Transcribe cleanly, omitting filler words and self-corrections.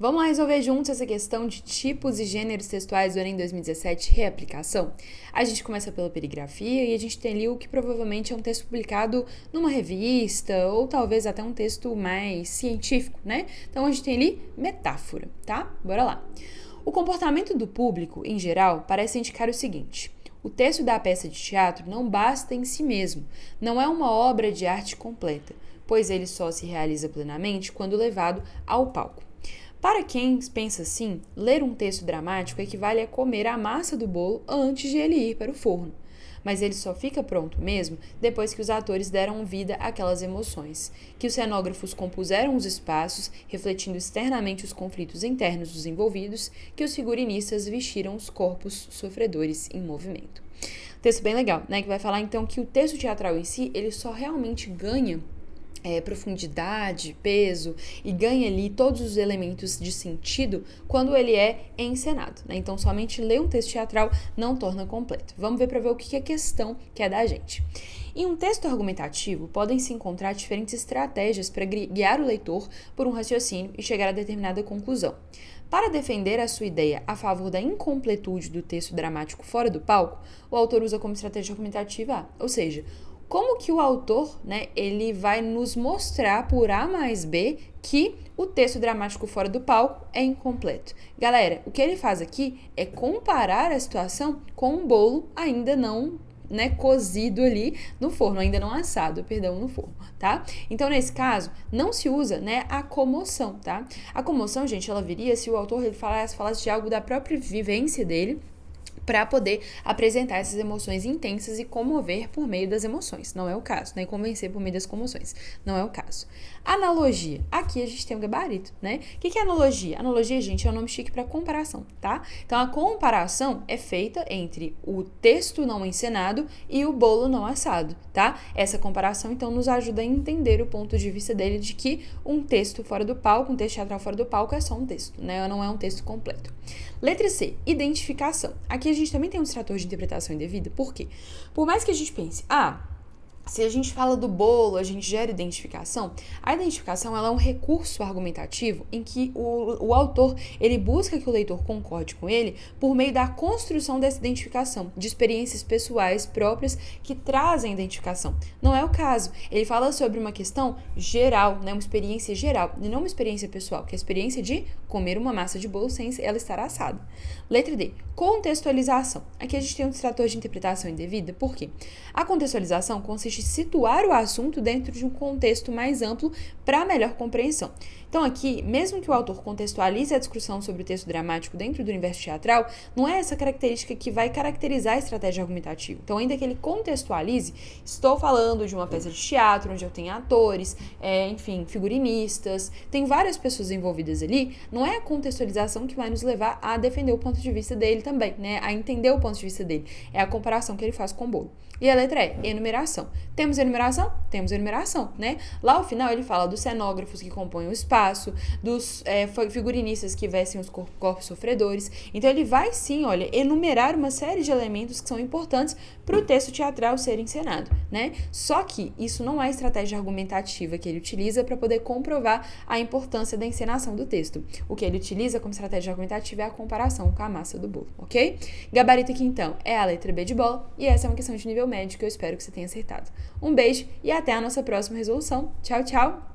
Vamos lá resolver juntos essa questão de tipos e gêneros textuais do Enem 2017, reaplicação? A gente começa pela perigrafia e a gente tem ali o que provavelmente é um texto publicado numa revista ou talvez até um texto mais científico, né? Então a gente tem ali metáfora, tá? Bora lá. O comportamento do público, em geral, parece indicar o seguinte: o texto da peça de teatro não basta em si mesmo, não é uma obra de arte completa, pois ele só se realiza plenamente quando levado ao palco. Para quem pensa assim, ler um texto dramático equivale a comer a massa do bolo antes de ele ir para o forno. Mas ele só fica pronto mesmo depois que os atores deram vida àquelas emoções, que os cenógrafos compuseram os espaços, refletindo externamente os conflitos internos dos envolvidos, que os figurinistas vestiram os corpos sofredores em movimento. Texto bem legal, né? Que vai falar então que o texto teatral em si, ele só realmente ganha profundidade, peso e ganha ali todos os elementos de sentido quando ele é encenado, né? Então, somente ler um texto teatral não torna completo. Vamos ver para ver o que a questão quer da gente. Em um texto argumentativo, podem se encontrar diferentes estratégias para guiar o leitor por um raciocínio e chegar a determinada conclusão. Para defender a sua ideia a favor da incompletude do texto dramático fora do palco, o autor usa como estratégia argumentativa A, ou seja, como que o autor, né, ele vai nos mostrar por A mais B que o texto dramático fora do palco é incompleto. Galera, o que ele faz aqui é comparar a situação com um bolo ainda não, né, cozido ali no forno, ainda não assado, no forno, tá? Então, nesse caso, não se usa, né, a comoção, tá? A comoção, gente, ela viria se o autor ele falasse de algo da própria vivência dele, para poder apresentar essas emoções intensas e comover por meio das emoções. Não é o caso, né? E convencer por meio das comoções. Não é o caso. Analogia. Aqui a gente tem um gabarito, né? O que é analogia? Analogia, gente, é um nome chique para comparação, tá? Então, a comparação é feita entre o texto não encenado e o bolo não assado, tá? Essa comparação, então, nos ajuda a entender o ponto de vista dele de que um texto fora do palco, um texto teatral fora do palco é só um texto, né? Não é um texto completo. Letra C, identificação. Aqui a gente também tem um extrator de interpretação indevida. Por quê? Por mais que a gente pense, se a gente fala do bolo, a gente gera identificação. A identificação ela é um recurso argumentativo em que o autor ele busca que o leitor concorde com ele por meio da construção dessa identificação, de experiências pessoais próprias que trazem identificação. Não é o caso. Ele fala sobre uma questão geral, né, uma experiência geral, e não uma experiência pessoal, que é a experiência de comer uma massa de bolo sem ela estar assada. Letra D, contextualização. Aqui a gente tem um distrator de interpretação indevida. Por quê? A contextualização consiste em situar o assunto dentro de um contexto mais amplo para melhor compreensão. Então aqui, mesmo que o autor contextualize a discussão sobre o texto dramático dentro do universo teatral, não é essa característica que vai caracterizar a estratégia argumentativa. Então, ainda que ele contextualize, estou falando de uma peça de teatro onde eu tenho atores, enfim, figurinistas, tem várias pessoas envolvidas ali, não é a contextualização que vai nos levar a defender o ponto de vista dele também, né? A entender o ponto de vista dele. É a comparação que ele faz com o bolo. E a letra E, enumeração. Temos enumeração? Temos enumeração, né? Lá ao final ele fala dos cenógrafos que compõem o espaço, dos figurinistas que vestem os corpos sofredores. Então ele vai sim, olha, enumerar uma série de elementos que são importantes para o texto teatral ser encenado, né? Só que isso não é a estratégia argumentativa que ele utiliza para poder comprovar a importância da encenação do texto. O que ele utiliza como estratégia argumentativa é a comparação com a massa do bolo, ok? Gabarito aqui então é a letra B de bola e essa é uma questão de nível médio que eu espero que você tenha acertado. Um beijo e até a nossa próxima resolução. Tchau, tchau!